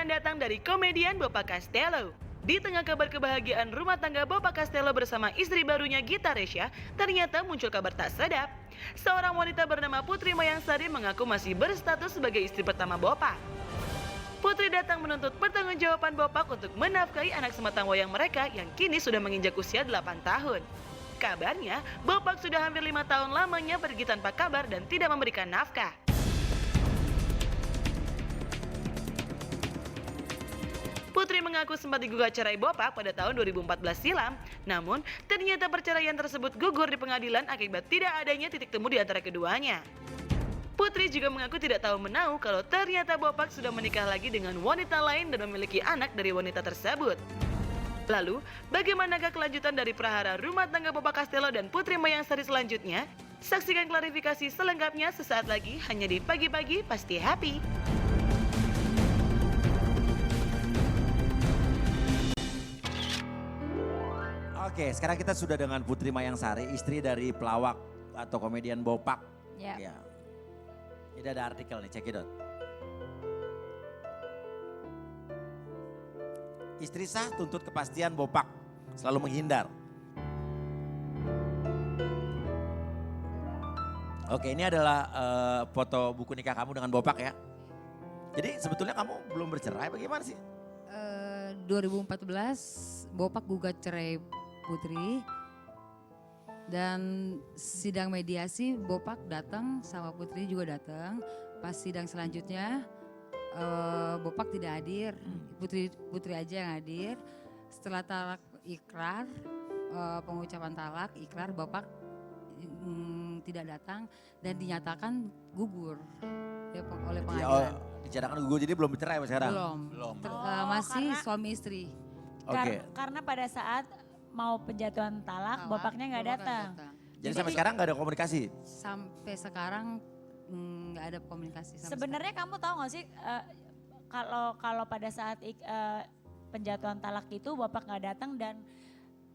akan datang dari komedian Bopak Castello. Di tengah kabar kebahagiaan rumah tangga Bopak Castello bersama istri barunya Gita Resya, ternyata muncul kabar tak sedap. Seorang wanita bernama Putri Mayangsari mengaku masih berstatus sebagai istri pertama Bopak. Putri datang menuntut pertanggungjawaban Bopak untuk menafkahi anak sematang wayang mereka yang kini sudah menginjak usia 8 tahun. Kabarnya, Bopak sudah hampir 5 tahun lamanya pergi tanpa kabar dan tidak memberikan nafkah. Putri mengaku sempat digugat cerai Bopak pada tahun 2014 silam, namun ternyata perceraian tersebut gugur di pengadilan akibat tidak adanya titik temu di antara keduanya. Putri juga mengaku tidak tahu menahu kalau ternyata Bopak sudah menikah lagi dengan wanita lain dan memiliki anak dari wanita tersebut. Lalu, bagaimanakah kelanjutan dari prahara rumah tangga Bopak Castello dan Putri Mayangsari selanjutnya? Saksikan klarifikasi selengkapnya sesaat lagi hanya di Pagi-Pagi Pasti Happy. Oke, sekarang kita sudah dengan Putri Mayangsari, istri dari pelawak atau komedian Bopak. Ya. Ya. Ini ada artikel nih, cekidot. Istri sah tuntut kepastian Bopak, selalu menghindar. Oke, ini adalah foto buku nikah kamu dengan Bopak ya. Jadi sebetulnya kamu belum bercerai, bagaimana sih? 2014 Bopak gugat cerai Putri dan sidang mediasi Bopak datang sama Putri juga datang. Pas sidang selanjutnya Bopak tidak hadir, Putri aja yang hadir. Setelah talak ikrar, pengucapan talak ikrar Bopak tidak datang dan dinyatakan gugur oleh pengadilan. Dinyatakan gugur jadi belum bercerai sekarang? Belum. Masih suami istri. Oke. Karena pada saat mau penjatuhan talak, Bopaknya nggak datang. Jadi sampai sekarang nggak ada komunikasi? Sampai sekarang nggak ada komunikasi. Sebenarnya kamu tahu nggak sih kalau pada saat penjatuhan talak itu Bapak nggak datang dan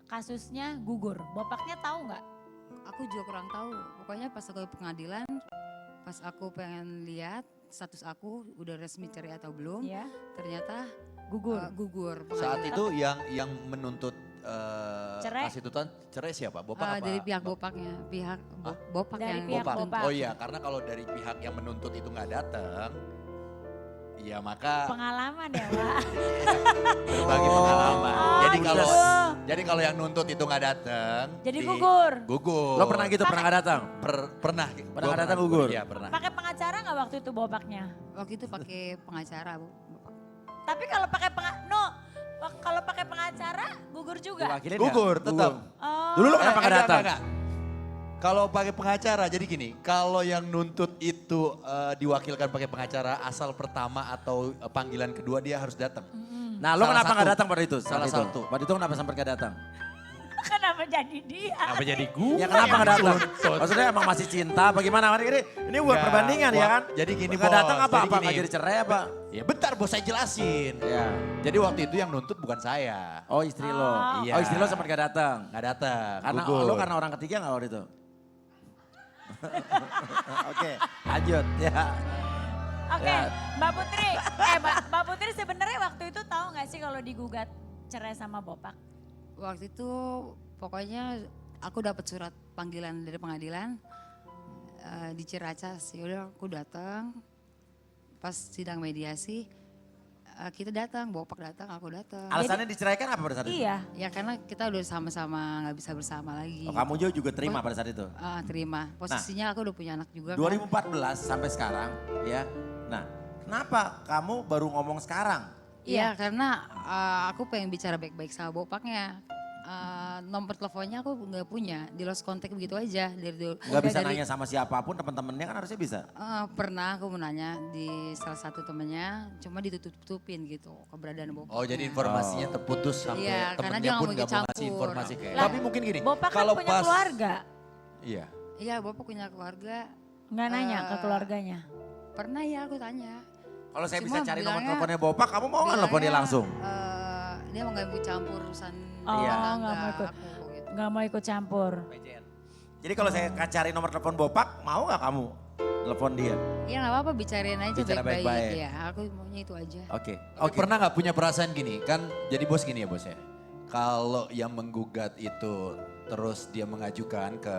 kasusnya gugur, Bapaknya tahu nggak? Aku juga kurang tahu. Pokoknya pas aku di pengadilan, pas aku pengen lihat status aku udah resmi cerai atau belum, Ya. ternyata Gugur. Saat itu yang menuntut Cerai? kasih tuntutan cerai siapa? Bopak apa? dari pihak Bopaknya, Bopak Dari yang pihak menuntut. Bopak. Oh iya, karena kalau dari pihak yang menuntut itu nggak datang, ya maka Pengalaman ya Pak. berbagi pengalaman. Oh, Jadi kalau yang nuntut itu nggak datang, Jadi gugur. Gugur. Lo pernah gitu, pernah nggak datang? Pernah. Pernah Gua nggak datang gugur? Iya pernah. Pakai pengacara nggak waktu itu Bopaknya? Waktu itu pakai pengacara, Bopak. Tapi kalau pakai kalau pakai pengacara gugur juga. Diwakilin Gugur nggak? tetap. Oh. Dulu lo kenapa nggak datang? Enggak. Kalau pakai pengacara, jadi gini, kalau yang nuntut itu diwakilkan pakai pengacara, asal pertama atau panggilan kedua dia harus datang. Nah lo Salah kenapa satu. nggak datang pada itu? Salah Saat itu? satu. Pada itu kenapa sampai nggak datang? Kenapa jadi dia? Apa jadi gue? Ya kenapa nggak datang? Maksudnya emang masih cinta bagaimana? Ini buat Nggak, perbandingan ya kan? jadi gini, nggak Bos, datang apa? jadi Apa gini. nggak jadi cerai apa? Ya bentar bos, saya jelasin. Ya. Jadi waktu itu yang nuntut bukan saya. Oh istri lo. Iya. Oh istri lo sempat nggak datang. Nggak datang, Karena gugur. lo karena orang ketiga nggak waktu itu? Oke, lanjut ya. Oke, Ya. Mbak Putri. Mbak Putri sebenarnya waktu itu tahu nggak sih kalau digugat cerai sama Bopak? Waktu itu pokoknya aku dapat surat panggilan dari pengadilan di Ciracas. Yaudah aku datang, pas sidang mediasi kita datang, Bopak datang, aku datang. Alasannya diceraikan apa pada saat itu? Iya. Ya karena kita udah sama-sama nggak bisa bersama lagi. Oh, kamu juga terima pada saat itu? Terima. Posisinya aku udah punya anak juga. 2014 sampai sekarang ya. Nah kenapa kamu baru ngomong sekarang? Iya karena aku pengen bicara baik-baik sama Bopaknya. Nomor teleponnya aku nggak punya, di lost contact begitu aja dari dulu. Gak bisa nanya sama siapapun, teman-temannya kan harusnya bisa. Pernah aku menanya di salah satu temennya, cuma ditutup-tutupin gitu keberadaan Bopaknya. Oh jadi informasinya terputus sampai Iya, karena dia temennya nggak pun mau nggak mau ngasih ikut informasi campur. kayak. Lah, Tapi mungkin gini, Bopak kan kalau punya pas keluarga. Iya. Iya, Bapak punya keluarga. Nggak nanya ke Eh, keluarganya. Pernah ya aku tanya. Kalau saya Cuma bisa cari nomor bilangnya- teleponnya Bopak, kamu mau nggak telepon dia Bilangnya, langsung? Dia mau nggak mau campur urusan Oh, Iya. nggak mau ikut. aku gitu. Nggak mau ikut campur. Jadi kalau saya cari nomor telepon Bopak, mau nggak kamu? telepon dia. Ya nggak apa-apa, bicarain aja Bicara baik-baik. baik-baik. Ya, aku maunya itu aja. Oke. Oke. Pernah nggak punya perasaan gini? Kan jadi bos gini ya bos ya. Kalau yang menggugat itu terus dia mengajukan ke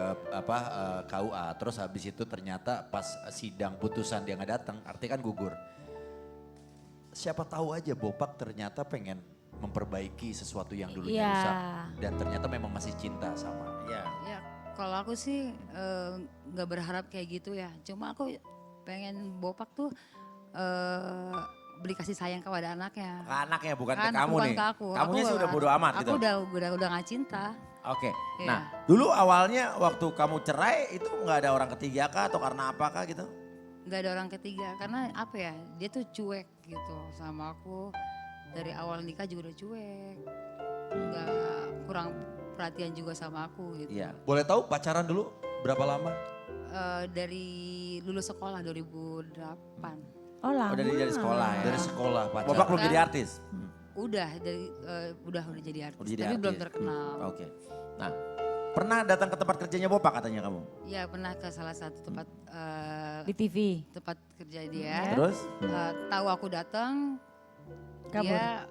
KUA, terus habis itu ternyata pas sidang putusan dia nggak datang, artinya kan gugur. Siapa tahu aja Bopak ternyata pengen memperbaiki sesuatu yang dulunya Iya. rusak dan ternyata memang masih cinta sama. Ya. Ya kalau aku sih nggak berharap kayak gitu ya. Cuma aku pengen Bopak tuh beri kasih sayang kepada anaknya. Ke anaknya bukan ke Kan, kamu bukan nih. ke aku. Kamunya Aku sih udah bodo amat gitu. Aku udah gak cinta. Oke. Iya. Nah, dulu awalnya waktu kamu cerai itu nggak ada orang ketiga kah atau karena apakah gitu? Nggak ada orang ketiga karena apa ya, dia tuh cuek gitu sama aku. Dari awal nikah juga udah cuek. Nggak kurang perhatian juga sama aku gitu. Iya. Boleh tahu pacaran dulu berapa lama? Dari lulus sekolah 2008. Oh lama. dari sekolah ya. Dari sekolah pacaran. Bapak belum jadi artis? Udah udah jadi artis, Udah jadi tapi artis. belum terkenal. Oke. Nah, pernah datang ke tempat kerjanya Bopak katanya kamu? Ya pernah ke salah satu tempat Di TV. tempat kerja dia. Ya. Terus? Tahu aku datang, Kabur. dia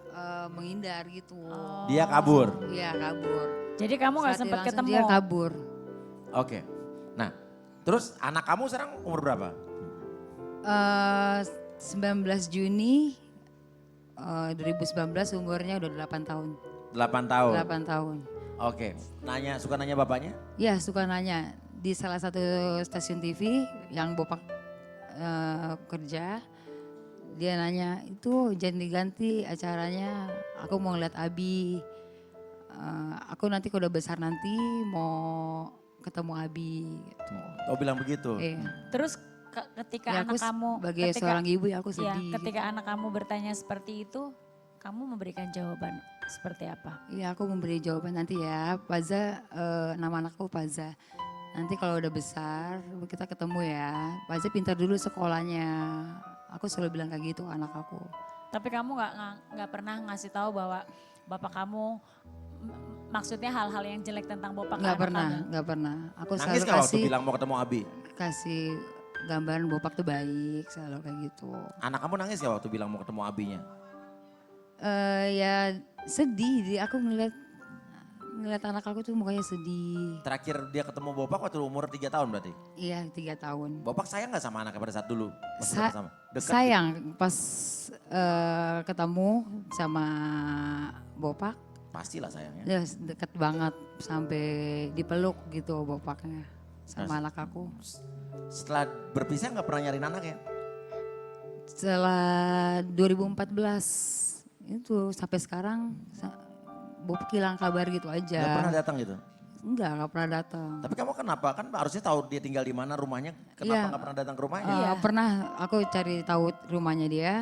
menghindar gitu. Oh. Dia kabur? Iya kabur. Jadi kamu nggak Saat sempat langsung ketemu. Dia kabur. Oke. Nah, terus anak kamu sekarang umur berapa? 19 Juni 2019 umurnya udah 8 tahun. 8 tahun. 8 tahun. Oke. Suka nanya bapaknya? Ya suka nanya di salah satu stasiun TV yang Bopak kerja. Dia nanya itu jangan diganti acaranya, aku mau ngeliat Abi. Aku nanti kalau udah besar nanti mau ketemu Abi gitu. Oh bilang begitu? Iya. Terus ketika Ya, anak aku kamu. sebagai ketika- seorang ibu ya aku Iya, sedih. ketika anak kamu bertanya seperti itu, kamu memberikan jawaban seperti apa? Iya aku memberi jawaban nanti ya. Paza, nama anakku Paza. Nanti kalau udah besar kita ketemu ya. Paza pintar dulu sekolahnya. Aku selalu bilang kayak gitu anak aku. Tapi kamu nggak pernah ngasih tahu bahwa bapak kamu maksudnya hal-hal yang jelek tentang bapak Nggak ke anak pernah, kamu? nggak pernah. Aku Nangis selalu gak waktu kasih bilang mau ketemu Abi? kasih gambaran Bopak tuh baik, selalu kayak gitu. Anak kamu nangis gak waktu bilang mau ketemu abinya? Ya sedih, aku ngeliat anak aku tuh mukanya sedih. Terakhir dia ketemu Bopak waktu umur 3 tahun berarti? Iya 3 tahun. Bopak sayang gak sama anaknya pada saat dulu? Pas Sa- bersama? Dekat? Sayang pas ketemu sama Bopak, Pastilah sayangnya. dia deket banget sampai dipeluk gitu Bopaknya sama anak aku. Setelah berpisah gak pernah nyariin anaknya? Setelah 2014 itu sampai sekarang Bopak hilang kabar gitu aja. Gak pernah datang gitu? Enggak pernah datang. Tapi kamu kenapa? Kan harusnya tahu dia tinggal di mana rumahnya. Kenapa Iya. gak pernah datang ke rumahnya? Iya. Pernah aku cari tahu rumahnya dia.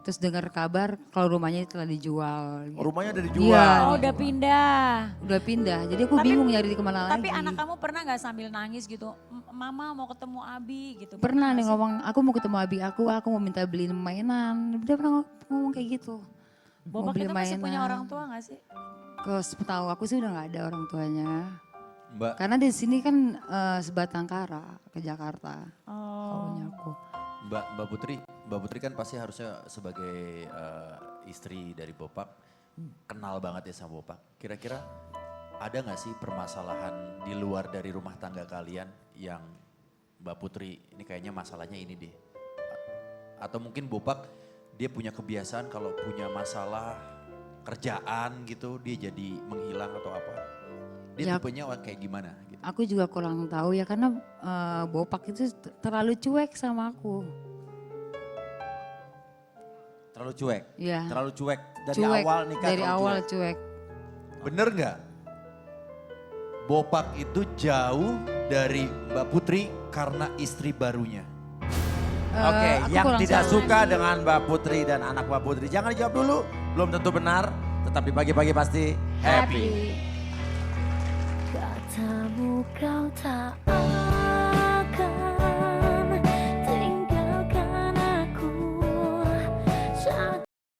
Terus dengar kabar kalau rumahnya telah dijual. Oh, rumahnya udah Iya. dijual. Oh udah pindah. Udah pindah. Jadi aku Tapi- bingung nyari di kemana Tapi lagi. anak kamu pernah nggak sambil nangis gitu, Mama mau ketemu Abi gitu? Pernah nih nggak sih? ngomong, aku mau ketemu abi aku mau minta beliin mainan. Dia pernah ngomong kayak gitu. Mau Bobak beli itu masih punya mainan. orang tua gak sih? Kalau setahu aku sih udah gak ada orang tuanya. Mbak, Karena di sini kan sebatang kara ke Jakarta. Oh. Tahunya aku. Mbak Putri kan pasti harusnya sebagai istri dari Bopak kenal banget ya sama Bopak. Kira-kira ada nggak sih permasalahan di luar dari rumah tangga kalian yang Mbak Putri ini kayaknya masalahnya ini deh. Atau mungkin Bopak dia punya kebiasaan kalau punya masalah kerjaan gitu dia jadi menghilang atau apa. Dia Ya. tipenya kayak gimana gitu. Aku juga kurang tahu ya karena Bopak itu terlalu cuek sama aku. Terlalu cuek? Ya. Terlalu cuek dari Cuek, awal nikah dari terlalu awal cuek. cuek. Bener nggak? Bopak itu jauh dari Mbak Putri karena istri barunya. Oke, Aku yang kurang tidak tahu. suka dengan Mbak Putri dan anak Mbak Putri, jangan dijawab dulu. Belum tentu benar, tetap di pagi-pagi pasti happy. Katamu kau tak